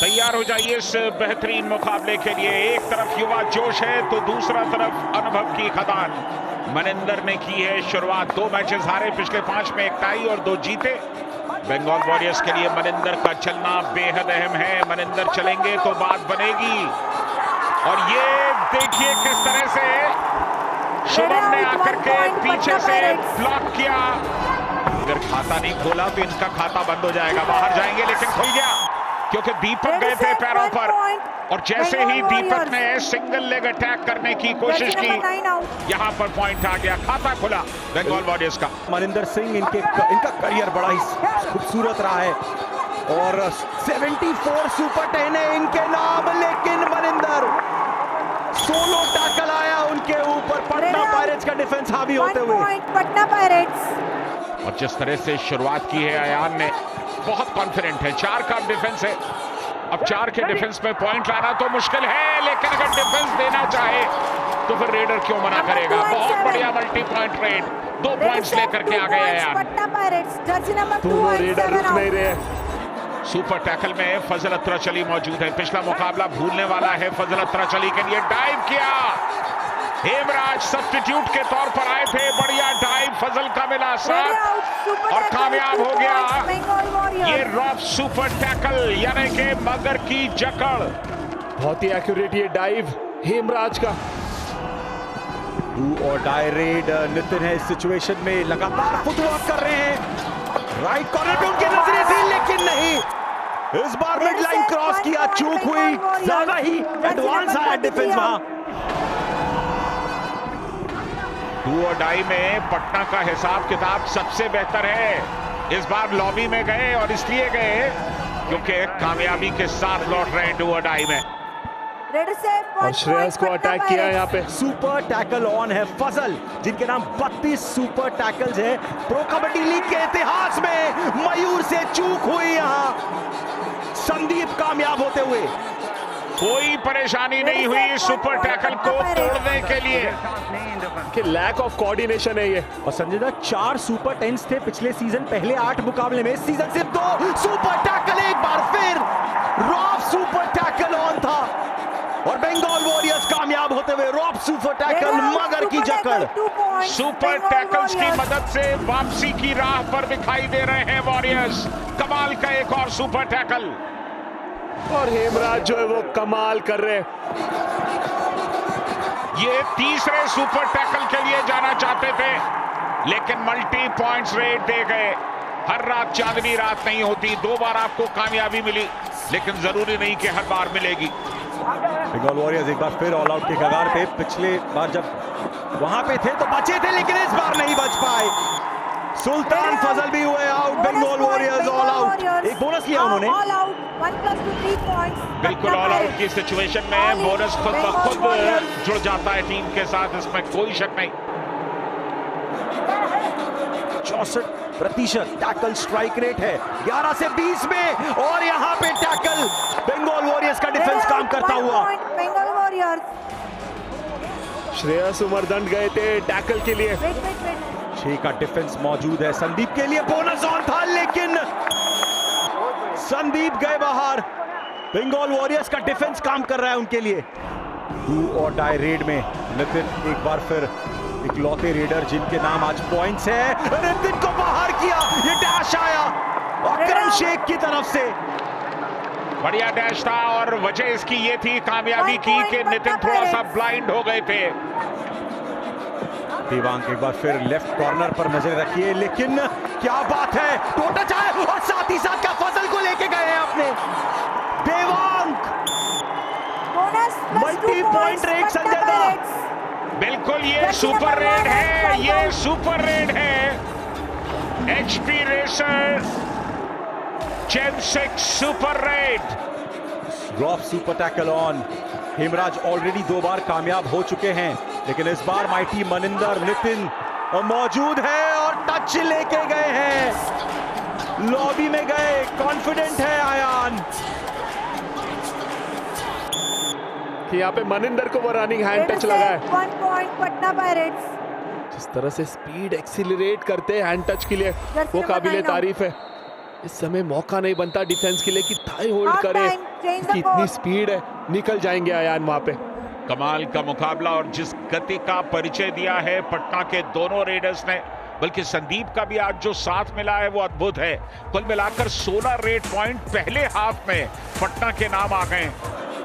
तैयार हो जाइए इस बेहतरीन मुकाबले के लिए। एक तरफ युवा जोश है तो दूसरा तरफ अनुभव की खदान। मनिंदर ने की है शुरुआत, 2 मैचेस हारे, पिछले 5 में 1 टाई और 2 जीते। बंगाल वॉरियर्स के लिए मनिंदर का चलना बेहद अहम है। मनिंदर चलेंगे तो बात बनेगी। और ये देखिए किस तरह से शुभम ने आकर के पीछे से ब्लॉक किया। अगर खाता नहीं खोला तो इनका खाता बंद हो जाएगा, बाहर जाएंगे, लेकिन खुल गया क्योंकि दीपक गए थे पैरों पर। और जैसे ही दीपक ने सिंगल लेग अटैक करने की कोशिश की, यहां पर पॉइंट आ गया, खाता खुला बंगाल वॉरियर्स का। मनिंदर सिंह इनका करियर बड़ा ही खूबसूरत रहा है और 74 सुपर 10 है इनके नाम। लेकिन मनिंदर सोलो टैकल आया उनके ऊपर, पटना पायरेट्स का डिफेंस हावी होते हुए। पटना पायरेट्स। और जिस तरह से शुरुआत की है अयान ने, बहुत कॉन्फिडेंट है। 4 का डिफेंस है, अब 4 के डिफेंस में पॉइंट लाना तो मुश्किल है, लेकिन अगर डिफेंस देना चाहे तो फिर रेडर क्यों मना करेगा। बहुत बढ़िया मल्टी पॉइंट रेड, 2 पॉइंट्स लेकर के आ गए Ayan. Patna pirates jersey number 2 दोनों रेडर रुक नहीं रहे। सुपर टैकल में फजल अत्राचली मौजूद है। पिछला मुकाबला भूलने वाला है फजल अत्राचली के लिए। डाइव किया, हेमराज सब्स्टिट्यूट के तौर पर आए थे, बढ़िया डाइव फजल का मिला साथ और कामयाब हो गया। ये रॉफ सुपर टैकल यानी कि मगर की जकड़। बहुत ही एक्यूरेट ये डाइव हेमराज का। डू और डाई रेड नितिन है इस सिचुएशन में, लगातार फुटवर्क कर रहे हैं। राइट कॉर्नर पे उनकी नजरें थी लेकिन नहीं, इस बार मिड लाइन क्रॉस किया, चूक हुई, ज्यादा ही एडवांस आया डिफेंस वहां। डू और डाई में पटना का हिसाब किताब सबसे बेहतर है। इस बार लॉबी में गए और इसलिए गए क्योंकि कामयाबी के साथ लौट रहे हैं डू और डाई में। और श्रेयस को अटैक किया यहाँ पे। सुपर टैकल ऑन है फजल, जिनके नाम 32 सुपर टैकल्स है। प्रो कबड्डी लीग के इतिहास में मयूर से चूक हुई यहाँ, संदीप कामयाब होते हुए। कोई परेशानी नहीं हुई सुपर टैकल को तोड़ने के लिए, कि लैक ऑफ कोऑर्डिनेशन है ये। और संजय दा 4 सुपर 10s थे पिछले सीजन, पहले 8 मुकाबले में, इस सीजन सिर्फ 2 सुपर टैकल। एक बार फिर रॉफ सुपर टैकल ऑन था और बंगाल वॉरियर्स कामयाब होते हुए। रॉफ सुपर टैकल, मगर की जकड़। सुपर टैकल्स की मदद से वापसी की राह पर दिखाई दे रहे हैं वॉरियर्स। कमाल का एक और सुपर टैकल, और हेमराज जो है वो कमाल कर रहे हैं। ये तीसरे सुपर टैकल के लिए जाना चाहते थे लेकिन मल्टी पॉइंट्स रेड दे गए। हर रात चांदनी रात नहीं होती, 2 बार आपको कामयाबी मिली, लेकिन जरूरी नहीं कि हर बार मिलेगी। बंगाल वॉरियर्स एक बार फिर ऑल आउट के कगार पे। पिछले बार जब वहां पे थे तो बचे थे, लेकिन इस बार नहीं बच पाए। सुल्तान फजल भी हुए out. Bengal warriors all out. एक बोनस लिया उन्होंने। बिल्कुल ऑल आउट की सिचुएशन में बोनस खुद ब खुद जुड़ जाता है टीम के साथ, इसमें कोई शक नहीं। 64% टैकल स्ट्राइक रेट है 11 से 20 में, और यहाँ पे टैकल बंगाल वॉरियर्स का डिफेंस काम करता हुआ। बंगाल वॉरियर्स। श्रेयस उमरदंड गए थे टैकल के लिए। 6 का डिफेंस मौजूद है। संदीप के लिए बोनस ऑन था लेकिन संदीप गए बाहर। बंगाल वॉरियर्स का डिफेंस काम कर रहा है उनके लिए। डू और डाई रेड में नितिन एक बार फिर इकलौते रेडर जिनके नाम आज पॉइंट्स है। नितिन को बाहर किया, ये डैश आया अकरम शेख की तरफ से। बढ़िया डैश था और वजह इसकी ये थी कामयाबी की कि नितिन थोड़ा सा ब्लाइंड हो गए थे। देवांग एक बार फिर लेफ्ट कॉर्नर पर नजर रखिए, लेकिन क्या बात है, टोटा चाहे और साथ ही साथ क्या फजल को लेके गए हैं अपने। Devank multi point raid Sanjay da. बिल्कुल ये सुपर रेड है, ये सुपर रेड है। HP racer Gen 6 super raid. रॉफ super tackle on. Hemraj already 2 बार कामयाब हो चुके हैं, लेकिन इस बार माइटी मनिंदर नितिन मौजूद है और टच लेके गए हैं, लॉबी में गए। कॉन्फिडेंट है आयान कि यहाँ पे मनिंदर को वो रनिंग हैंड टच लगा है। 1 पॉइंट पटना पायरेट्स। जिस तरह से स्पीड एक्सीलरेट करते हैं हैंड टच के लिए, वो काबिले तारीफ है। इस समय मौका नहीं बनता डिफेंस के लिए कि थाई होल्ड Half करे, time, change the कि इतनी court. स्पीड है, निकल जाएंगे अयान वहां पे। कमाल का मुकाबला और जिस गति का परिचय दिया है पटना के दोनों रेडर्स ने, बल्कि संदीप का भी आज जो साथ मिला है वो अद्भुत है। कुल मिलाकर 16 रेड पॉइंट पहले हाफ में पटना के नाम आ गए।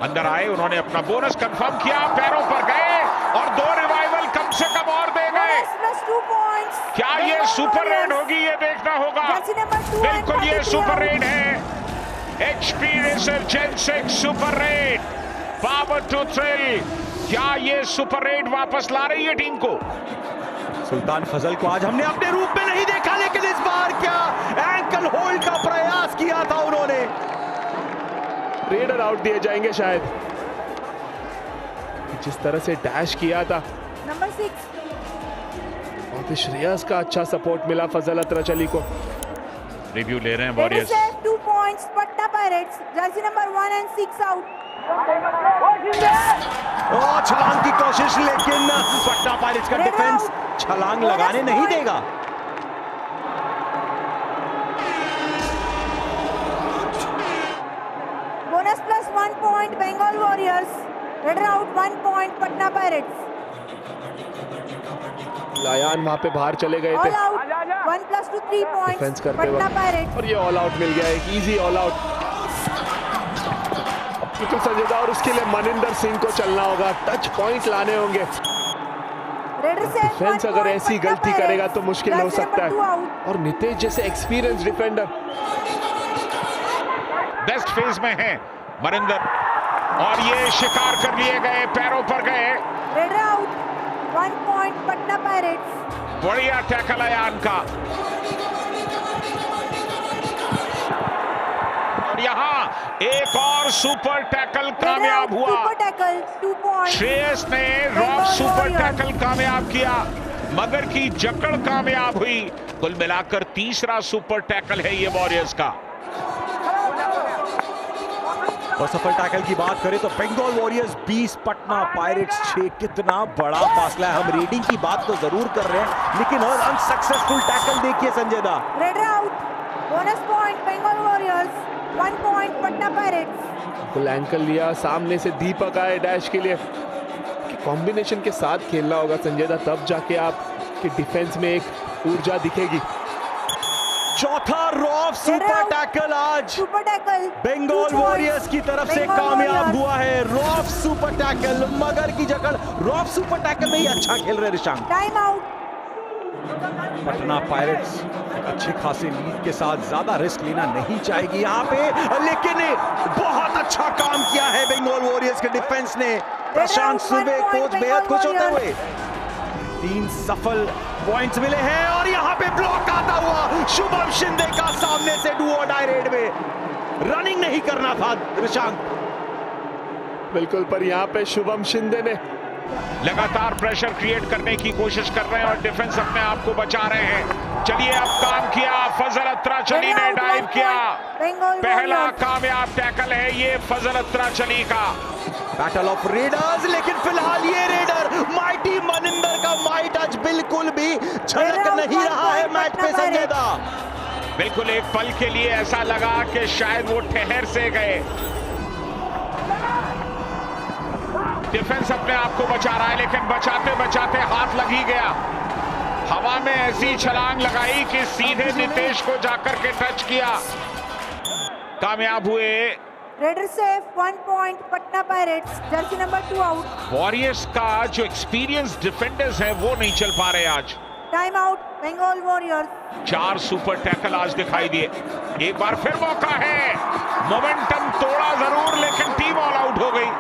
अंदर आए, उन्होंने अपना बोनस कंफर्म किया, पैरों पर गए और 2 रिवाइवल कम से कम और दे गए। Plus 2 points. क्या ये Bengal सुपर रेड Warriors. होगी, ये देखना होगा। Jersey number 2 बिल्कुल and ये 43 सुपर out. रेड है, HP racer Gen 6 super raid, power to thrill. क्या ये सुपर रेड वापस ला रही है टीम को? सुल्तान फजल को आज हमने अपने रूप में नहीं देखा, लेकिन इस बार क्या एंकल होल्ड का प्रयास किया था उन्होंने। रेडर आउट दिए जाएंगे शायद। जिस तरह से डैश किया था, Number 6. और फिर श्रेयस का अच्छा सपोर्ट मिला फजल अतरच अली को। रिव्यू ले रहे हैं Raiders warriors. have 2 points. Patna Pirates. Jersey number 1 and 6 out. छलांग की कोशिश, लेकिन पटना पायरेट्स का Red डिफेंस out. छलांग लगाने Bonus नहीं point. देगा। Bonus plus 1 point. Bengal Warriors. Raider out 1 point. Patna Pirates. लायान वहां पे बाहर चले गए थे All out. 1 plus 2 3 defence points. करते Patna वक्त, Pirates. और ये ऑल आउट मिल गया, एक इजी ऑल आउट। बिल्कुल संजीदा, और उसके लिए मनिंदर सिंह को चलना होगा, टच पॉइंट लाने होंगे। Raiders have 1 डिफेंस अगर point. ऐसी Patna गलती करेगा Pirates. तो मुश्किल हो Jersey सकता number 2 है। out. और नितेश जैसे एक्सपीरियंस डिफेंडर बेस्ट फेज में है मनिंदर, और ये शिकार कर लिए गए, पैरों पर गए। Raider out. 1 point. Patna Pirates. बढ़िया टैकल अयान का, और यहाँ एक और सुपर टैकल कामयाब हुआ। Super tackle. 2 points. श्रेयस ने रॉफ सुपर टैकल कामयाब किया, मगर की जकड़ कामयाब हुई। कुल मिलाकर तीसरा सुपर टैकल है ये वॉरियर्स का। और सफल टैकल की बात करें तो बंगाल वॉरियर्स 20, पटना पायरेट्स 6। कितना बड़ा फासला है। हम रेडिंग की बात तो जरूर कर रहे हैं, लेकिन और अनसक्सेसफुल टैकल देखिए संजय दा। Raider out. Bonus point. Bengal Warriors. 1 point. Patna Pirates. Full ankle लिया, सामने से दीपक आए डैश के लिए। कॉम्बिनेशन के साथ खेलना होगा संजय दा, तब जाके आप कि डिफेंस में एक ऊर्जा दिखेगी। चौथा रॉफ सुपर टैकल आज Super tackle. Bengal 2 points. Warriors की तरफ से Bengal कामयाब Warriors. हुआ है। रॉफ सुपर टैकल, मगर की जकड़। रॉफ सुपर टैकल में ही अच्छा खेल रहे Rishank. Time out. Patna pirates अच्छी खासी लीड के साथ ज्यादा रिस्क लेना नहीं चाहेगी यहाँ पे, लेकिन बहुत अच्छा काम किया है बंगाल वॉरियर्स के डिफेंस ने। प्रशांत सुबे कोच बेहद खुश होते हुए। 3 सफल पॉइंट्स मिले हैं, और यहाँ पे ब्लॉक आता हुआ शुभम शिंदे का सामने से डू और डाई रेड में। रनिंग नहीं करना था रिशांक, बिल्कुल, पर यहाँ पे शुभम शिंदे ने लगातार प्रेशर क्रिएट करने की कोशिश कर रहे हैं और डिफेंस अपने आप को बचा रहे हैं। चलिए, अब काम किया, फजल अतराचली ने डाइव किया। पहला कामयाब टैकल है ये फजल अतराचली का। बैटल ऑफ रेडर्स, लेकिन फिलहाल ये रेडर माइटी मनिंदर का माइट आज बिल्कुल भी झलक नहीं रहा है मैच पे संजय दा। बिल्कुल, एक पल के लिए ऐसा लगा कि शायद वो ठहर से गए। डिफेंस अपने आप को बचा रहा है, लेकिन बचाते बचाते हाथ लग ही गया। हवा में ऐसी छलांग लगाई कि सीधे नितेश को जाकर के टच किया। कामयाब हुए। Raider safe 1 point. Patna pirates. Jersey number 2 out. Warriors का जो एक्सपीरियंस डिफेंडर्स है वो नहीं चल पा रहे आज। Time out Bengal warriors. 4 super tackle आज दिखाई दिए। एक बार फिर मौका है, मोमेंटम तोड़ा जरूर, लेकिन टीम ऑल आउट हो गई।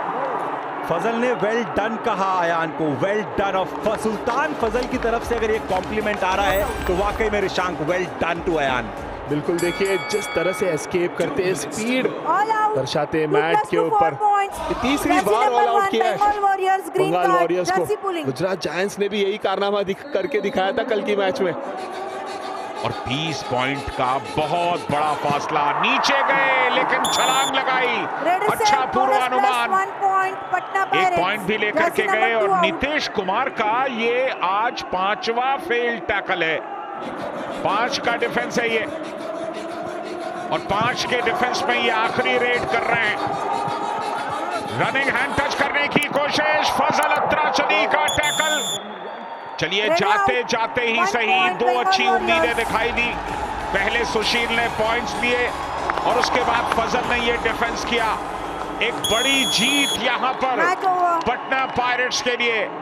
फजल ने वेल डन कहा अयान को, वेल डन। ऑफ सुल्तान फजल की तरफ से अगर ये कॉम्प्लीमेंट आ रहा है तो वाकई में Rishank well done to Ayan. बिल्कुल, देखिए जिस तरह से एस्केप करते हैं, स्पीड दर्शाते हैं मैट के ऊपर। तीसरी बार ऑल आउट किया है बंगाल वॉरियर्स को। गुजरात जायंट्स ने भी यही कारनामा करके दिखाया था कल की मैच में। और 20 पॉइंट का बहुत बड़ा फासला, नीचे गए लेकिन छलांग लगाई। अच्छा पूर्वानुमान, 1 पॉइंट भी लेकर के गए। और नीतीश कुमार का ये आज 5वां फेल टैकल है। 5 का डिफेंस है ये। और 5 के डिफेंस में ये आखिरी रेड कर रहे हैं। रनिंग हैंड टच करने की कोशिश, फजल अत्राचली का टैकल। चलिए जाते जाते ही सही 2 अच्छी उम्मीदें दिखाई दी। पहले सुशील ने पॉइंट्स लिए और उसके बाद फजल ने ये डिफेंस किया। एक बड़ी जीत यहां पर पटना पायरेट्स के लिए।